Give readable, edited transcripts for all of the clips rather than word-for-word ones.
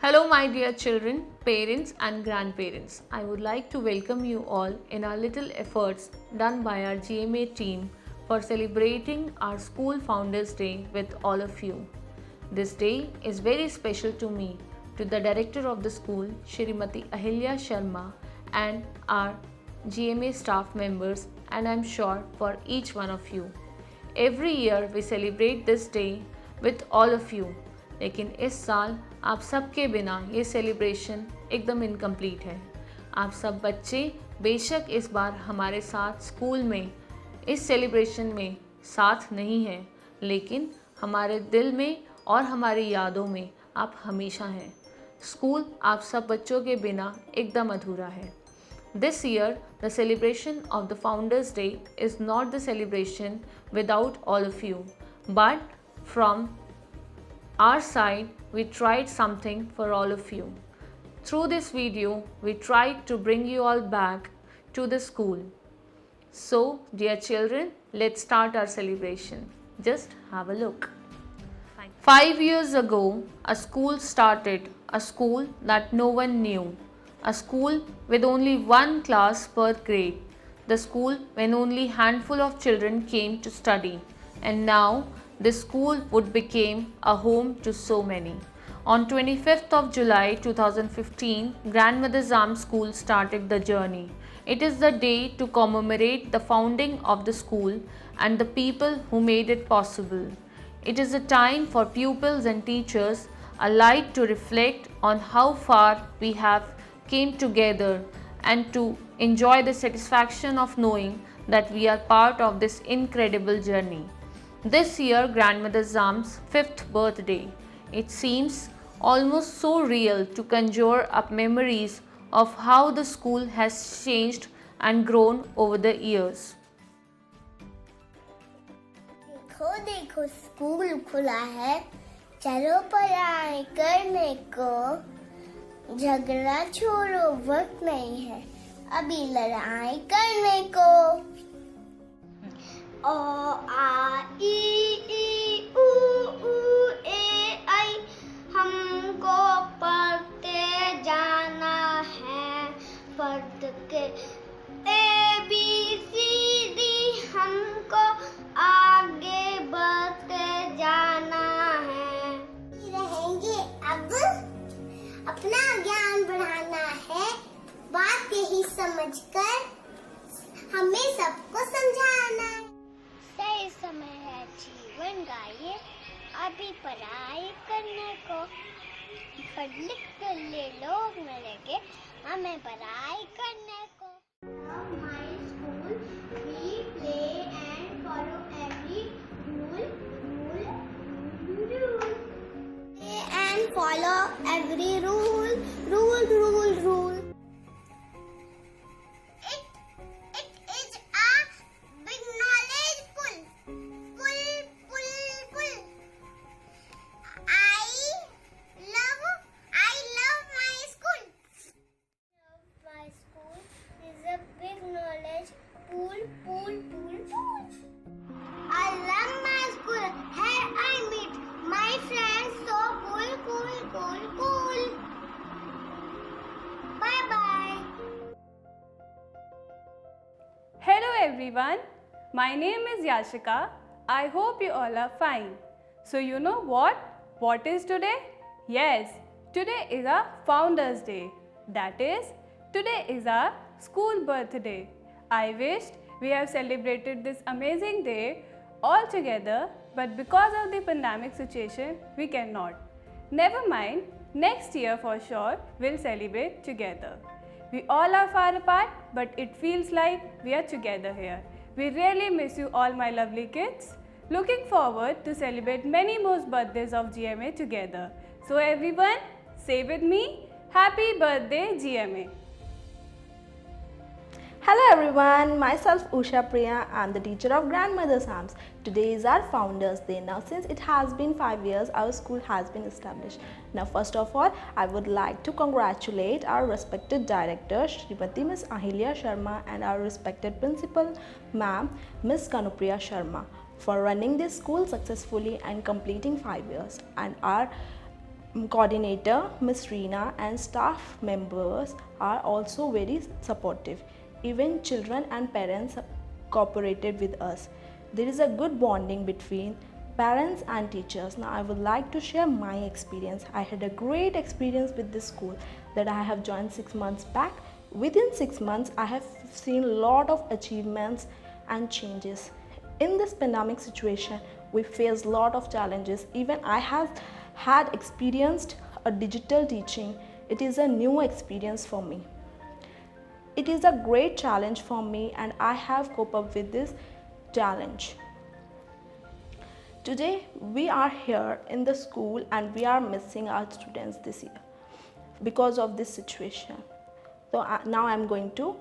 Hello, my dear children, parents, and grandparents. I would like to welcome you all in our little efforts done by our GMA team for celebrating our School Founders Day with all of you. This day is very special to me, to the director of the school, Shrimati Ahilya Sharma, and our GMA staff members, and I'm sure for each one of you. Every year we celebrate this day with all of you. लेकिन इस साल आप सबके बिना ये celebration एकदम incomplete है। आप सब बच्चे बेशक इस बार हमारे साथ स्कूल में इस सेलिब्रेशन में साथ नहीं हैं, लेकिन हमारे दिल में और हमारी यादों में आप हमेशा हैं। स्कूल आप सब बच्चों के बिना एकदम अधूरा है। This year, the celebration of the Founders Day is not the celebration without all of you, but from our side, we tried something for all of you. Through this video, we tried to bring you all back to the school. So, dear children, let's start our celebration. Just have a look. 5 years ago, a school started, a school that no one knew, a school with only one class per grade, the school when only handful of children came to study, and now this school would become a home to so many. On 25th of July 2015, Grandmother's Arms School started the journey. It is the day to commemorate the founding of the school and the people who made it possible. It is a time for pupils and teachers alike to reflect on how far we have came together and to enjoy the satisfaction of knowing that we are part of this incredible journey. This year, Grandmother's Arms' 5th birthday. It seems almost so real to conjure up memories of how the school has changed and grown over the years. देखो देखो school खुला है, चलो पढ़ाई करने को, झगड़ा छोड़ो वक्त नहीं है, अभी लड़ाई करने को। ओ आ ई ऊ ए आई हमको पढ़ते जाना है, पढ़ के ए बी सी डी हमको आगे बढ़ते जाना है। रहेंगे अब अपना ज्ञान बढ़ाना है, बात यही समझकर हमें सबको समझाना है। सही समय है जीवन गाइए, अभी पढ़ाई करने को, पढ़ लिख कर ले लोग न लगे हमें पढ़ाई करने को। My school, we play and follow every rule. Play and follow every rule. It is a big knowledge pull. I love my school. My school is a big knowledge pool. I love my school. Here I meet my friends so cool. Bye bye. Hello everyone, my name is Yashika. I hope you all are fine. So you know what? What is today? Yes, today is our Founders Day. That is, today is our school birthday. I wished we have celebrated this amazing day all together, but because of the pandemic situation, we cannot. Never mind, next year for sure we'll celebrate together. We all are far apart, but it feels like we are together here. We really miss you all, my lovely kids. Looking forward to celebrate many more birthdays of GMA together. So everyone, say with me, Happy Birthday GMA. Hello everyone, myself Usha Priya. I am the teacher of Grandmother's Arms. Today is our Founders Day. Now since it has been 5 years, our school has been established. Now first of all, I would like to congratulate our respected director Shrimati Ms. Ahilya Sharma and our respected principal ma'am Ms. Kanupriya Sharma for running this school successfully and completing 5 years, and our coordinator, Miss Reena, and staff members are also very supportive. Even children and parents cooperated with us. There is a good bonding between parents and teachers. Now, I would like to share my experience. I had a great experience with this school that I have joined 6 months back. Within 6 months, I have seen a lot of achievements and changes. In this pandemic situation, we faced a lot of challenges. Even I have had experienced a digital teaching. It is a new experience for me. It is a great challenge for me, and I have coped up with this challenge. Today we are here in the school and we are missing our students this year because of this situation. So now I'm going to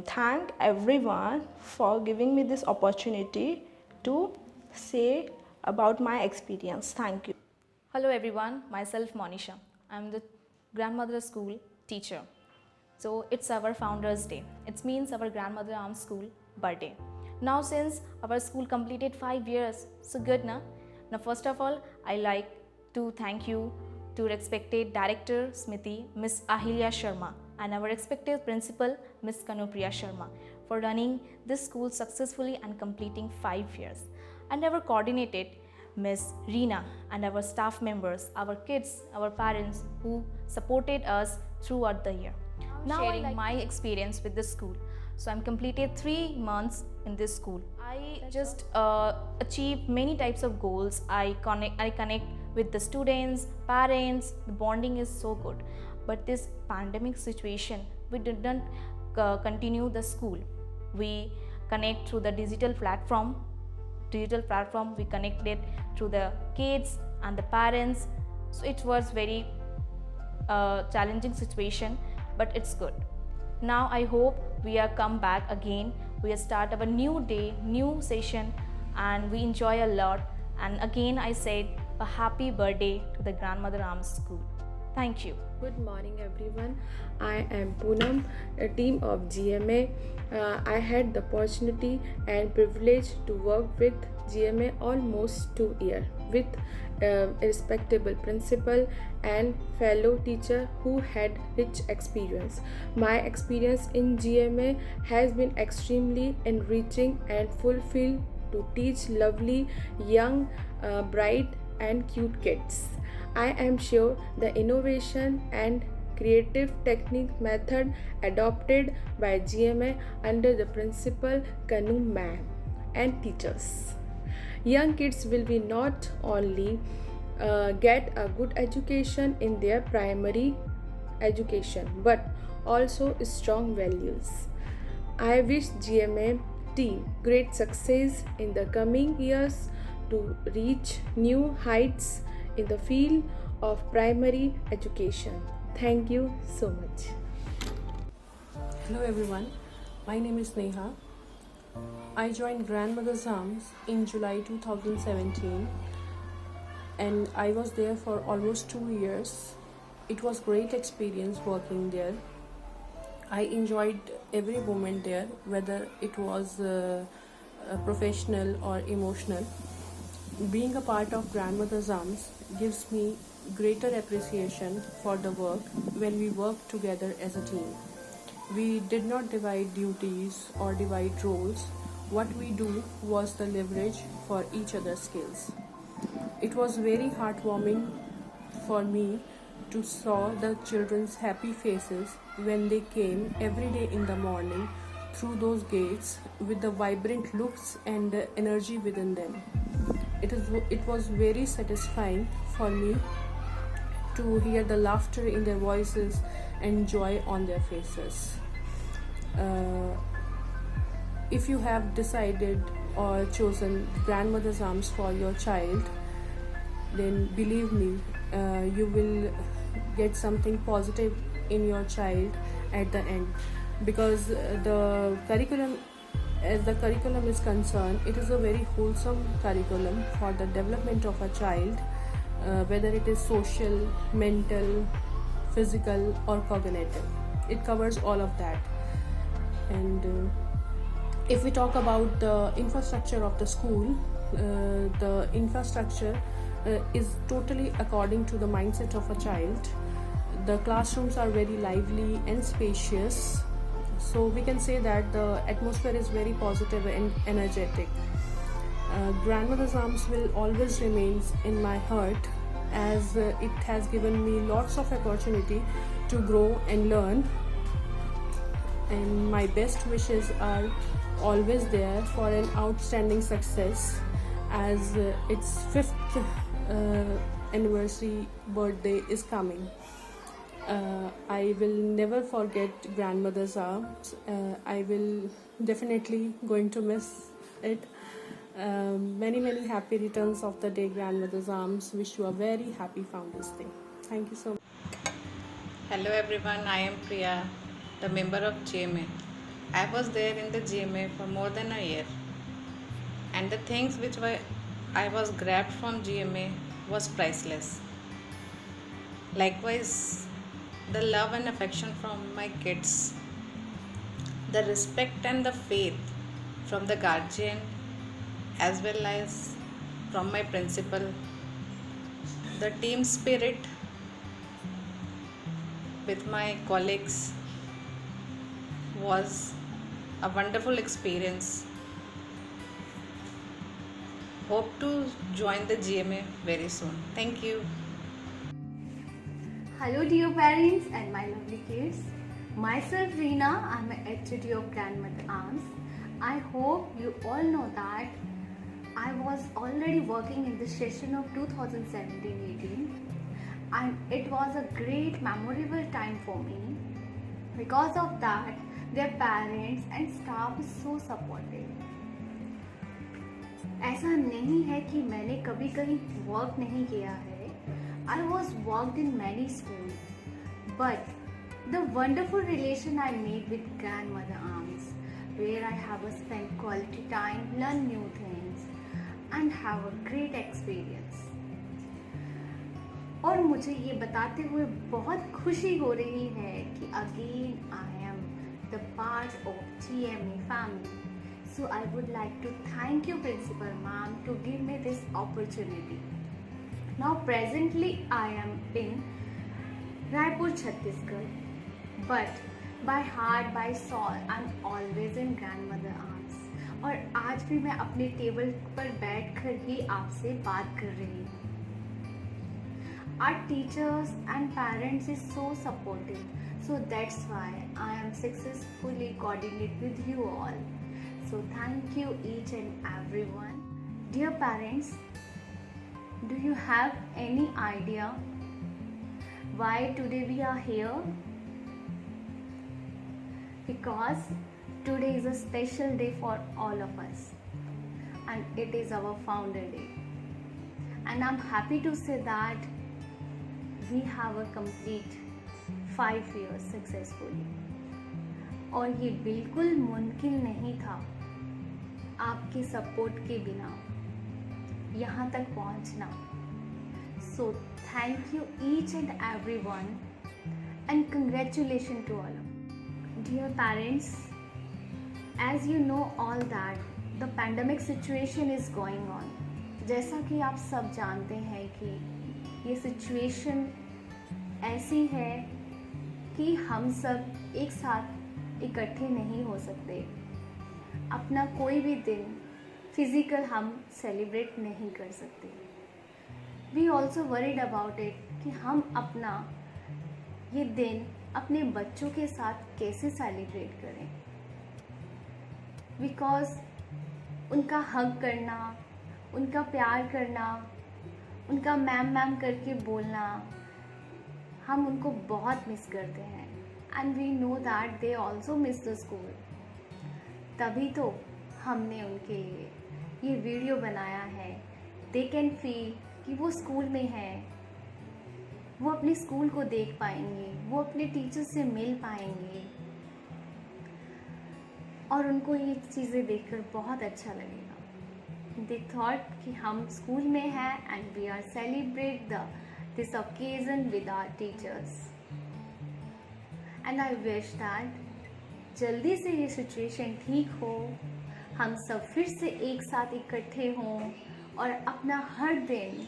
thank everyone for giving me this opportunity to say about my experience. Thank you. Hello everyone, myself Monisha. I'm the grandmother school teacher. So it's our Founders Day. It means our Grandmother Arms School birthday. Now since our school completed 5 years, so good na? Now first of all, I like to thank you to respected director Smiti, Miss Ahilya Sharma, and our respected principal Miss Kanupriya Sharma for running this school successfully and completing 5 years. And our coordinated Miss Reena and our staff members, our kids, our parents who supported us throughout the year. Now sharing my experience with this school. So I'm completed 3 months in this school. I just achieved many types of goals. I connect with the students, parents. The bonding is so good. But this pandemic situation, we didn't continue the school. We connect through the digital platform. We connected through the kids and the parents. So it was very challenging situation, but it's good. Now I hope we are come back again. We start our new day, new session, and we enjoy a lot. And again I said a happy birthday to the Grandmother Arms School. Thank you. Good morning everyone. I am Poonam, a team of GMA. I had the opportunity and privilege to work with GMA almost 2 years with a respectable principal and fellow teacher who had rich experience. My experience in GMA has been extremely enriching and fulfilled to teach lovely, young, bright and cute kids. I am sure the innovation and creative technique method adopted by GMA under the principal Kanu ma'am and teachers. Young kids will be not only get a good education in their primary education but also strong values. I wish GMA team great success in the coming years to reach new heights in the field of primary education. Thank you so much. Hello everyone, my name is Neha. I joined Grandmother's Arms in July 2017 and I was there for almost 2 years. It was great experience working there. I enjoyed every moment there, whether it was professional or emotional. Being a part of Grandmother's Arms gives me greater appreciation for the work when we work together as a team. We did not divide duties or divide roles. What we do was the leverage for each other's skills. It was very heartwarming for me to saw the children's happy faces when they came every day in the morning through those gates with the vibrant looks and the energy within them. It was very satisfying for me to hear the laughter in their voices and joy on their faces. If you have decided or chosen Grandmother's Arms for your child, then believe me, you will get something positive in your child at the end, because the curriculum, as the curriculum is concerned, it is a very wholesome curriculum for the development of a child, whether it is social, mental, physical or cognitive. It covers all of that. And if we talk about the infrastructure of the school, the infrastructure is totally according to the mindset of a child. The classrooms are very lively and spacious, so we can say that the atmosphere is very positive and energetic. Grandmother's Arms will always remain in my heart, as it has given me lots of opportunity to grow and learn, and my best wishes are always there for an outstanding success, as its 5th anniversary birthday is coming. I will never forget Grandmother's Arms. I will definitely going to miss it. Many happy returns of the day, Grandmother's Arms. Wish you a very happy Founders Day. Thank you so much. Hello everyone, I am Priya, the member of GMA. I was there in the GMA for more than a year, and the things which I was grabbed from GMA was priceless. Likewise, the love and affection from my kids, the respect and the faith from the guardian, as well as from my principal, the team spirit with my colleagues was a wonderful experience. Hope to join the GMA very soon. Thank you. Hello dear parents and my lovely kids. Myself Reena, I'm an HOD of Grandmother Arms. I hope you all know that I was already working in the session of 2017-18, and it was a great memorable time for me. Because of that, their parents and staff is so supportive. ऐसा नहीं है कि मैंने कभी कहीं work नहीं किया है. I was worked in many schools, but the wonderful relation I made with Grandmother Arms, where I have spent quality time, learn new things, and have a great experience. और मुझे ये बताते हुए बहुत खुशी हो रही है कि again I am the part of GMA family. So I would like to thank you Principal Ma'am to give me this opportunity. Now presently I am in Raipur, Chhattisgarh, but by heart, by soul, I am always in Grandmother Arms. और आज भी मैं अपने table पर बैठकर ही आपसे बात कर रही हूँ. Our teachers and parents is so supportive, so that's why I am successfully coordinate with you all. So thank you each and everyone. Dear parents, do you have any idea why today we are here? Because today is a special day for all of us, and it is our founder day. And I'm happy to say that we have a complete 5 years successfully. और ये बिल्कुल मुमकिन नहीं था आपके support के बिना यहाँ तक पहुँचना. So thank you each and everyone, and congratulations to all of you. Dear parents, as you know all that the pandemic situation is going on. जैसा कि आप सब जानते हैं कि ये सिचुएशन ऐसी है कि हम सब एक साथ इकट्ठे नहीं हो सकते. अपना कोई भी दिन फिजिकल हम सेलिब्रेट नहीं कर सकते. We also worried about it कि हम अपना ये दिन अपने बच्चों के साथ कैसे सेलिब्रेट करें. बिकॉज उनका हग करना, उनका प्यार करना, उनका मैम मैम करके बोलना, हम उनको बहुत मिस करते हैं. And we know that they also miss the school. तभी तो हमने उनके लिए ये वीडियो बनाया है. दे कैन फील कि वो स्कूल में है, वो अपने स्कूल को देख पाएंगे, वो अपने टीचर से मिल पाएंगे, और उनको ये चीज़ें देखकर बहुत अच्छा लगेगा. दे थॉट कि हम स्कूल में हैं and we are celebrate this occasion with our teachers. And I wish that जल्दी से ये सिचुएशन ठीक हो, हम सब फिर से एक साथ इकट्ठे हों और अपना हर दिन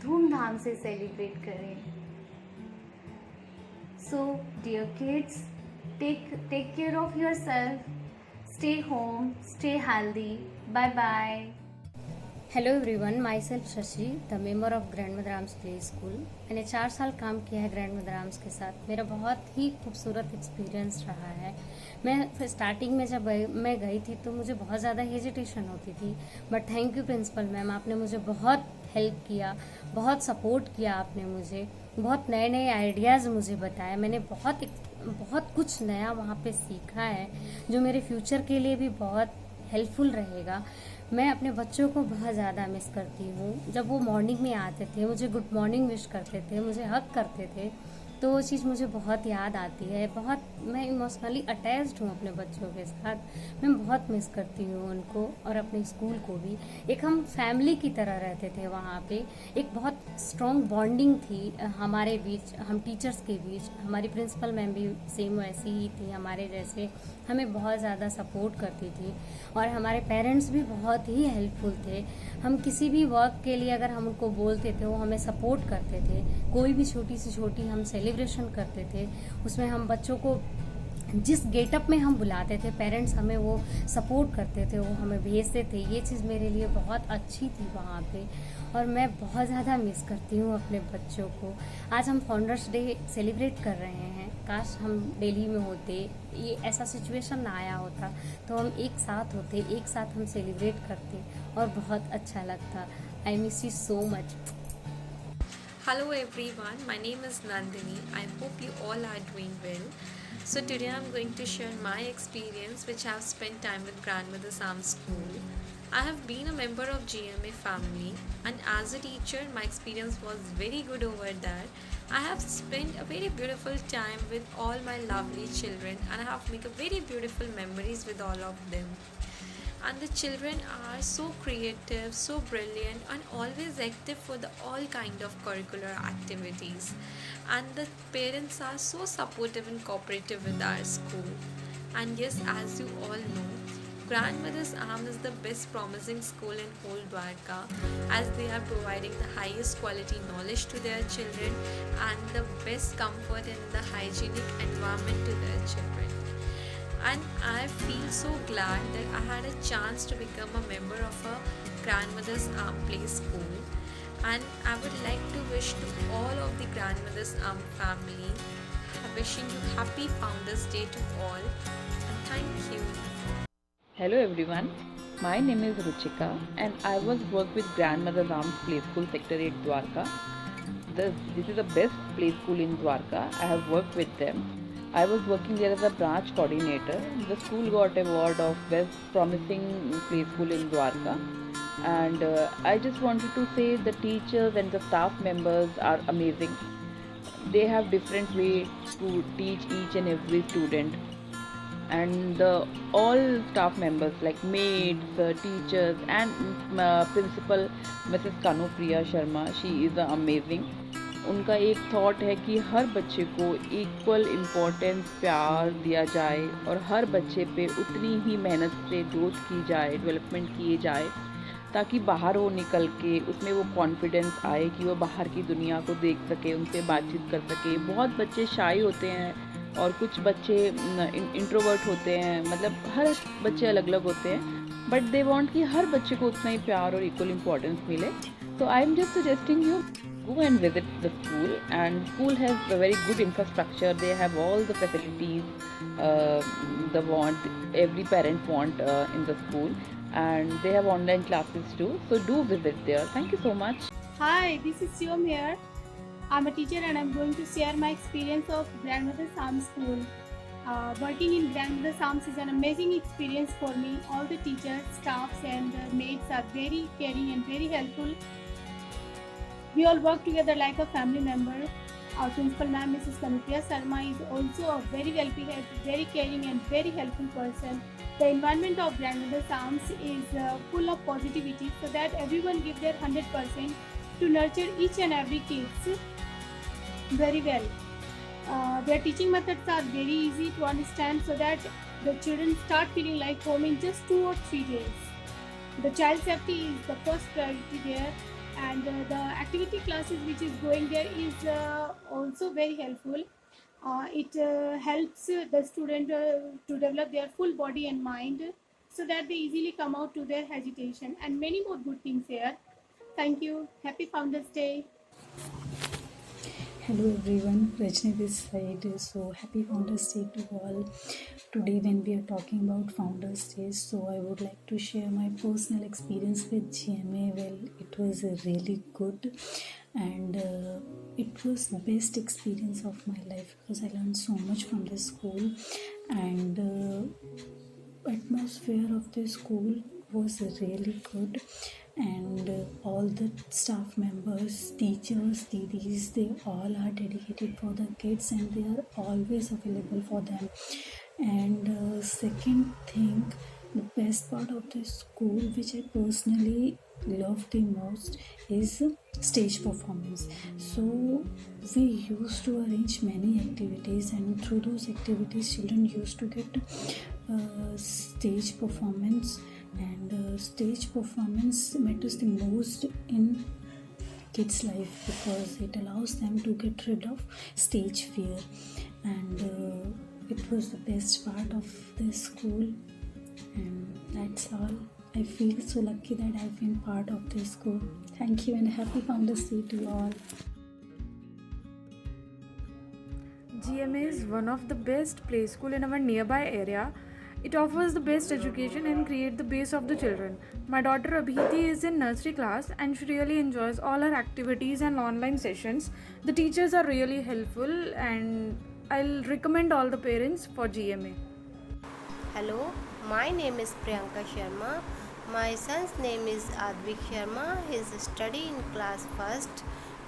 धूमधाम से सेलिब्रेट करें। So dear kids, take care of yourself, stay home, stay healthy, bye bye. Hello everyone, myself Shashi, the member of grand mother arms play school. मैंने 4 साल काम किया है ग्रैंड मदर आर्म्स के साथ। मेरा बहुत ही खूबसूरत एक्सपीरियंस रहा है। मैं स्टार्टिंग में जब मैं गई थी तो मुझे बहुत ज़्यादा हेजिटेशन होती थी, but thank you principal ma'am, आपने मुझे बहुत हेल्प किया, बहुत सपोर्ट किया आपने मुझे, बहुत नए नए आइडियाज़ मुझे बताए। मैंने बहुत कुछ नया वहाँ पे सीखा है जो मेरे फ्यूचर के लिए भी बहुत हेल्पफुल रहेगा। मैं अपने बच्चों को बहुत ज़्यादा मिस करती हूँ। जब वो मॉर्निंग में आते थे, मुझे गुड मॉर्निंग विश करते थे, मुझे हग करते थे, तो वो चीज़ मुझे बहुत याद आती है। मैं इमोशनली अटैच्ड हूँ अपने बच्चों के साथ। मैं बहुत मिस करती हूँ उनको और अपने स्कूल को भी। एक हम फैमिली की तरह रहते थे वहाँ पे। एक बहुत स्ट्रॉन्ग बॉन्डिंग थी हमारे बीच, हम टीचर्स के बीच। हमारी प्रिंसिपल मैम भी सेम वैसी ही थी हमारे जैसे, हमें बहुत ज़्यादा सपोर्ट करती थी। और हमारे पेरेंट्स भी बहुत ही हेल्पफुल थे। हम किसी भी वर्क के लिए अगर हम उनको बोलते थे, वो हमें सपोर्ट करते थे। कोई भी छोटी से छोटी हम सेलिब्रेशन करते थे, उसमें हम बच्चों को जिस गेटअप में हम बुलाते थे, पेरेंट्स हमें वो सपोर्ट करते थे, वो हमें भेजते थे। ये चीज़ मेरे लिए बहुत अच्छी थी वहाँ पे, और मैं बहुत ज़्यादा मिस करती हूँ अपने बच्चों को। आज हम फाउंडर्स डे सेलिब्रेट कर रहे हैं। काश हम दिल्ली में होते, ये ऐसा सिचुएशन ना आया होता तो हम एक साथ होते, एक साथ हम सेलिब्रेट करते और बहुत अच्छा लगता। I miss you so much. Hello everyone, my name is Nandini. I hope you all are doing well. So today I'm going to share my experience which I have spent time with Grandmother's Arms School. I have been a member of GMA family, and as a teacher my experience was very good over there. I have spent a very beautiful time with all my lovely children, and I have made a very beautiful memories with all of them. And the children are so creative, so brilliant, and always active for the all kind of curricular activities. And the parents are so supportive and cooperative with our school. And yes, as you all know, Grandmother's Arm is the best promising school in whole Dwarka, as they are providing the highest quality knowledge to their children and the best comfort and the hygienic environment to their children. And I feel so glad that I had a chance to become a member of a Grandmother's Arm Play School. And I would like to wish to all of the Grandmother's Arm family, wishing you happy Founders Day to all. And thank you. Hello everyone, my name is Ruchika and I was work with Grandmother's Arms Play School Sector 8 Dwarka. This is the best play school in Dwarka. I have worked with them. I was working there as a branch coordinator. The school got award of best promising play school in Dwarka. And I just wanted to say the teachers and the staff members are amazing. They have different way to teach each and every student. And all staff members like maids, teachers and principal Mrs. Kanupriya Sharma, she is amazing. उनका एक thought है कि हर बच्चे को equal importance प्यार दिया जाए और हर बच्चे पे उतनी ही मेहनत से ग्रोथ की जाए, डेवलपमेंट किए जाए, ताकि बाहर वो निकल के उसमें वो कॉन्फिडेंस आए कि वो बाहर की दुनिया को देख सके, उनसे बातचीत कर सके। बहुत बच्चे शाई होते हैं और कुछ बच्चे इंट्रोवर्ट होते हैं, मतलब हर बच्चे अलग अलग होते हैं, बट दे वांट कि हर बच्चे को उतना ही प्यार और इक्वल इम्पोर्टेंस मिले। So I am just suggesting you go and visit the school, and school has a very good infrastructure. They have all the facilities every parent want in the school, and they have online classes too. So do visit there. Thank you so much. Hi, this is Shivam here. I'm a teacher and I'm going to share my experience of Grandmother's Arms School. Working in Grandmother's Arms is an amazing experience for me. All the teachers, staffs and maids are very caring and very helpful. We all work together like a family member. Our principal ma'am, Mrs. Kanupriya Sharma, is also a very well-behaved, very caring and very helpful person. The environment of Grandmother's Arms is full of positivity, so that everyone gives their 100% to nurture each and every kids very well. Their teaching methods are very easy to understand, so that the children start feeling like home in just 2 or 3 days. The child safety is the first priority there. and the activity classes which is going there is also very helpful. It helps the student to develop their full body and mind so that they easily come out to their agitation, and many more good things here. Thank you. Happy Founders Day. Hello everyone, Rajni this side. So happy Founders Day to all. Today when we are talking about Founders Day, so I would like to share my personal experience with GMA. Well, it was really good and it was the best experience of my life because I learned so much from this school, and atmosphere of the school was really good, and all the staff members, teachers, didis, they all are dedicated for the kids and they are always available for them. And second thing, the best part of the school which I personally love the most is stage performance. So we used to arrange many activities, and through those activities children used to get stage performance, and stage performance matters the most in kids' life because it allows them to get rid of stage fear, and it was the best part of the school, and that's all. I feel so lucky that I've been part of this school. Thank you and happy Founders Day to all. GMA is one of the best play school in our nearby area. It offers the best education and create the base of the children. My daughter Abhiti is in nursery class and she really enjoys all her activities and online sessions. The teachers are really helpful and I'll recommend all the parents for GMA. Hello, my name is Priyanka Sharma. My son's name is Advik Sharma. He is studying in class 1st.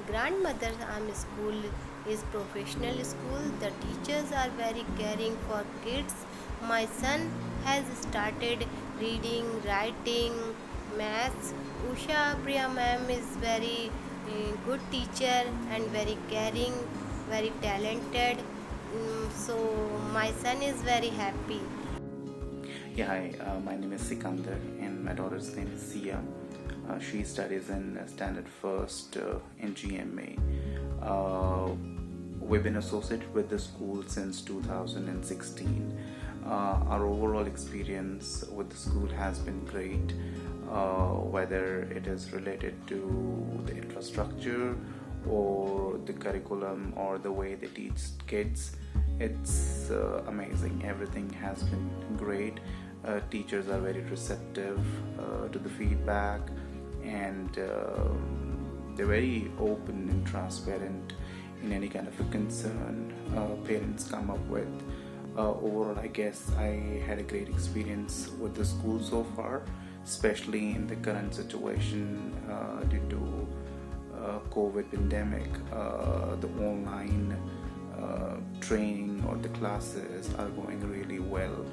Grandmother's Army School is professional school. The teachers are very caring for kids. My son has started reading, writing, maths. Usha Priya ma'am is very good teacher and very caring, very talented. So my son is very happy. Yeah, hi, my name is Sikandar and my daughter's name is Sia. She studies in Standard 1st in GMA. We've been associated with the school since 2016. Our overall experience with the school has been great, whether it is related to the infrastructure or the curriculum or the way they teach kids. It's amazing. Everything has been great. Teachers are very receptive to the feedback, and they're very open and transparent in any kind of a concern parents come up with. Overall, I guess I had a great experience with the school so far, especially in the current situation due to COVID pandemic. The online training or the classes are going really well.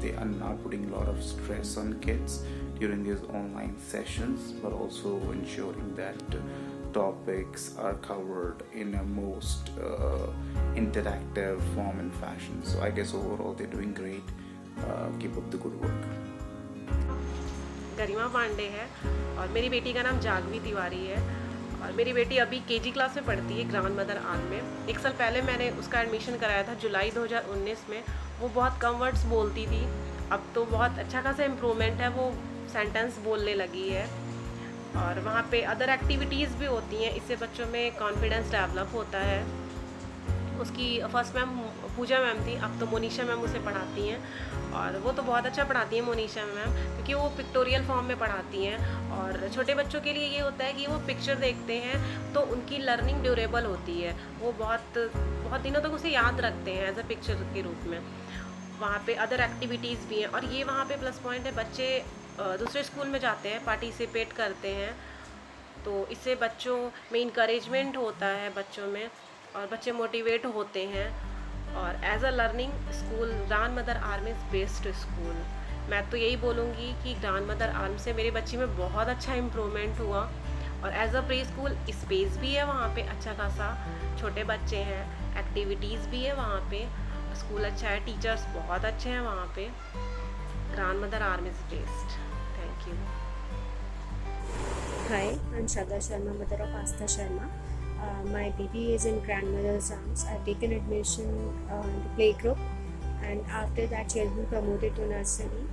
They are not putting a lot of stress on kids during these online sessions, but also ensuring that topics are covered in a most interactive form and fashion. So I guess overall they're doing great. Keep up the good work. गरिमा पांडे है और मेरी बेटी का नाम जागवी तिवारी है और मेरी बेटी अभी केजी क्लास में पढ़ती है ग्रैंड मदर आर्म में। 1 साल पहले मैंने उसका एडमिशन कराया था जुलाई 2019 में। वो बहुत कम वर्ड्स बोलती थी, अब तो बहुत अच्छा खासा इम्प्रूवमेंट है, वो सेंटेंस बोलने लगी है। और वहाँ पे अदर एक्टिविटीज़ भी होती हैं, इससे बच्चों में कॉन्फिडेंस डेवलप होता है। उसकी फर्स्ट मैम पूजा मैम थी, अब तो मोनिशा मैम उसे पढ़ाती हैं और वो तो बहुत अच्छा पढ़ाती हैं मोनिशा मैम, क्योंकि वो पिक्टोरियल फॉर्म में पढ़ाती हैं। और छोटे बच्चों के लिए ये होता है कि वो पिक्चर देखते हैं तो उनकी लर्निंग ड्यूरेबल होती है, वो बहुत दिनों तक उसे याद रखते हैं एज अ पिक्चर के रूप में। वहाँ पे अदर एक्टिविटीज़ भी हैं और ये वहाँ पे प्लस पॉइंट है, बच्चे दूसरे स्कूल में जाते हैं, पार्टिसिपेट करते हैं, तो इससे बच्चों में इंकरेजमेंट होता है बच्चों में और बच्चे मोटिवेट होते हैं। और as a learning school grand mother arm is best school. मैं तो यही बोलूँगी कि ग्रैंड मदर आर्म से मेरे बच्चे में बहुत अच्छा इम्प्रूवमेंट हुआ। और as a preschool space भी है वहाँ पे अच्छा खासा, छोटे बच्चे हैं, एक्टिविटीज़ भी है वहाँ पे, स्कूल अच्छा है, टीचर्स बहुत अच्छे हैं वहाँ पे। Grand mother arm is best. Thank you. Hi, I'm Shraddha Sharma, mother of Astha Sharma. My baby is in grandmother's arms. I've taken admission in the play group, and after that, she has been promoted to nursery.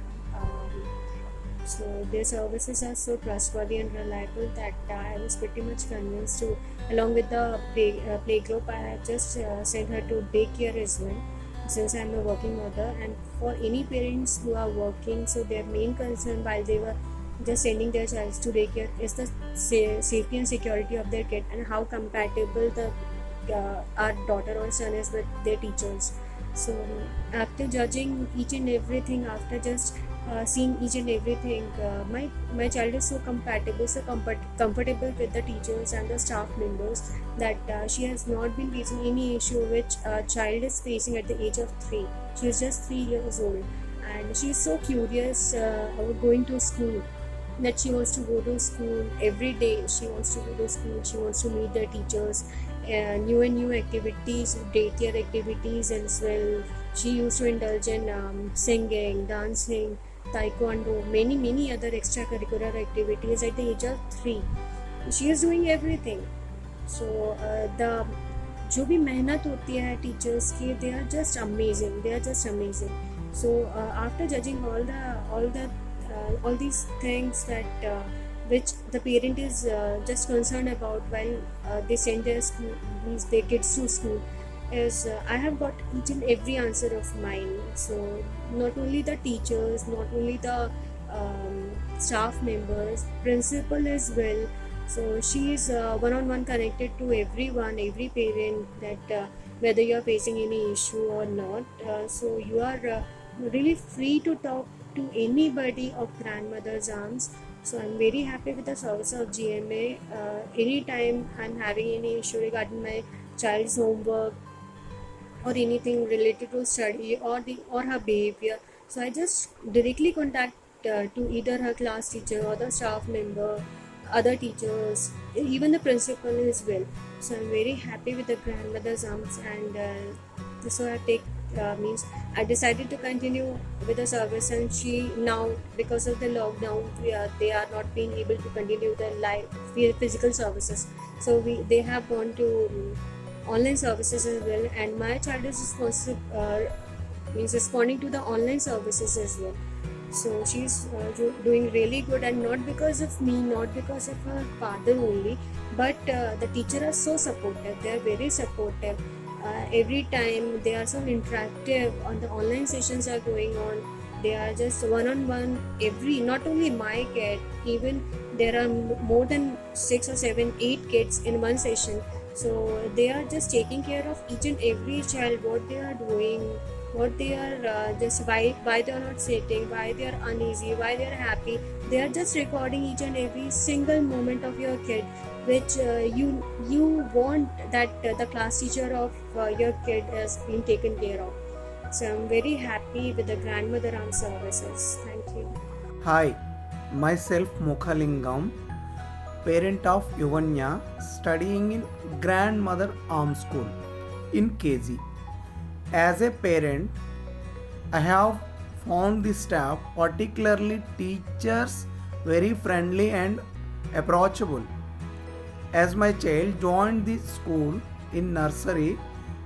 So their services are so trustworthy and reliable that I was pretty much convinced to, along with the play group, I have just sent her to daycare as well, since I'm a working mother. And for any parents who are working, so their main concern while they were just sending their child to daycare is the safety and security of their kid, and how compatible the our daughter or son is with their teachers. So after judging each and everything, after just seeing each and everything, my child is so compatible, so comfortable with the teachers and the staff members that she has not been facing any issue which a child is facing at the age of 3. She is just 3 years old, and she is so curious about going to school, that she wants to go to school every day. She wants to go to school, she wants to meet the teachers, new and new activities, daycare activities as well. She used to indulge in singing, dancing, taekwondo, many other extracurricular activities at the age of 3. She is doing everything. So the जो भी मेहनत होती है teachers की, they are just amazing. So after judging all these things that which the parent is just concerned about while they send their kids to school, is I have got each and every answer of mine. So not only the teachers, not only the staff members, principal as well. So she is one-on-one connected to everyone, every parent, that whether you are facing any issue or not. So you are really free to talk to anybody of Grandmother's Arms. So I'm very happy with the service of GMA. Anytime I'm having any issue regarding my child's homework or anything related to study or her behavior, so I just directly contact to either her class teacher or the staff member, other teachers, even the principal as well. So I'm very happy with the Grandmother's Arms, and so I decided to continue with the service. And she now, because of the lockdown, they are not being able to continue the live physical services. So they have gone to online services as well, and my child is responding to the online services as well. So she's doing really good, and not because of me, not because of her father only, but the teacher are so supportive. They are very supportive. Every time they are so interactive. On the online sessions are going on, they are just one-on-one. Not only my kid, even there are more than 6 or 7, 8 kids in one session. So they are just taking care of each and every child, what they are doing, what they are just why they are not sitting, why they are uneasy, why they are happy. They are just recording each and every single moment of your kid, which you want that the class teacher of your kid has been taken care of. So I'm very happy with the Grandmother Arms services. Thank you. Hi, myself Mukhalingam, parent of Yuvanya, studying in Grandmother Arms School in KG. As a parent, I have found the staff, particularly teachers, very friendly and approachable. As my child joined the school in nursery,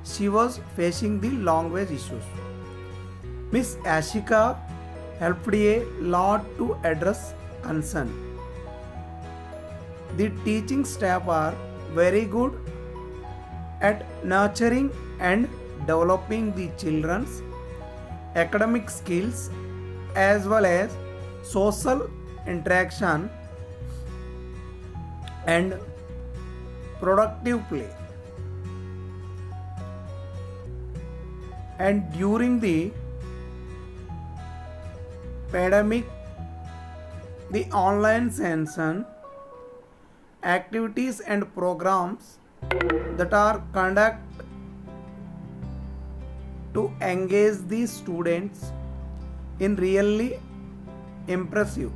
she was facing the language issues. Miss Ashika helped a lot to address concern. The teaching staff are very good at nurturing and developing the children's academic skills as well as social interaction and productive play. And during the pandemic, the online session activities and programs that are conducted to engage the students in really impressive.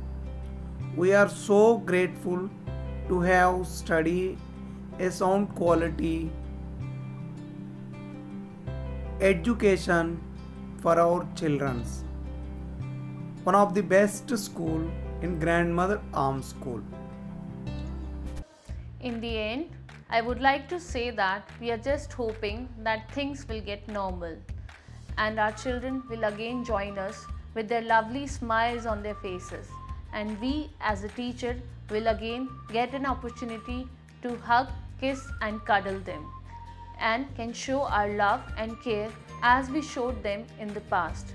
We are so grateful to have studied a sound quality education for our children. One of the best school in Grandmother Arms School. In the end, I would like to say that we are just hoping that things will get normal and our children will again join us with their lovely smiles on their faces, and we as a teacher will again get an opportunity to hug, kiss and cuddle them and can show our love and care as we showed them in the past.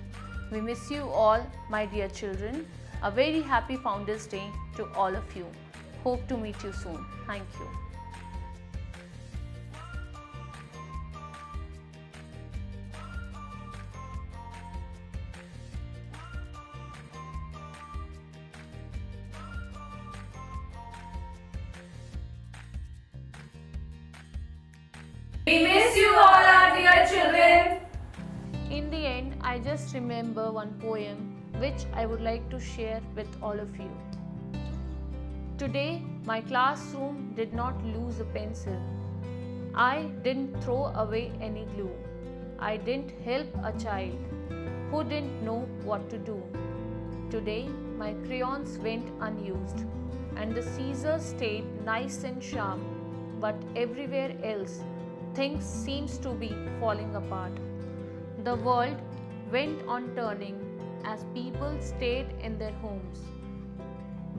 We miss you all, my dear children. A very happy Founders Day to all of you. Hope to meet you soon. Thank you. We miss you all, our dear children. In the end, I just remember one poem which I would like to share with all of you. Today, my classroom did not lose a pencil. I didn't throw away any glue. I didn't help a child who didn't know what to do. Today, my crayons went unused and the scissors stayed nice and sharp, but everywhere else, things seems to be falling apart. The world went on turning as people stayed in their homes.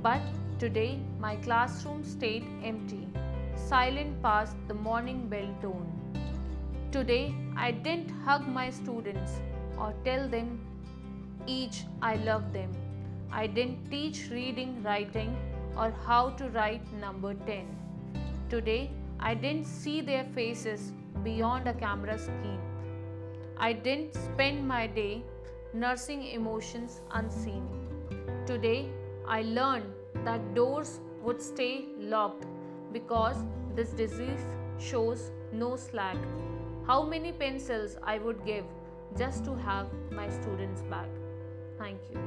But today my classroom stayed empty, silent past the morning bell tone. Today I didn't hug my students or tell them each I love them. I didn't teach reading, writing or how to write number 10. Today I didn't see their faces beyond a camera screen. I didn't spend my day nursing emotions unseen. Today, I learned that doors would stay locked because this disease shows no slack. How many pencils I would give just to have my students back. Thank you.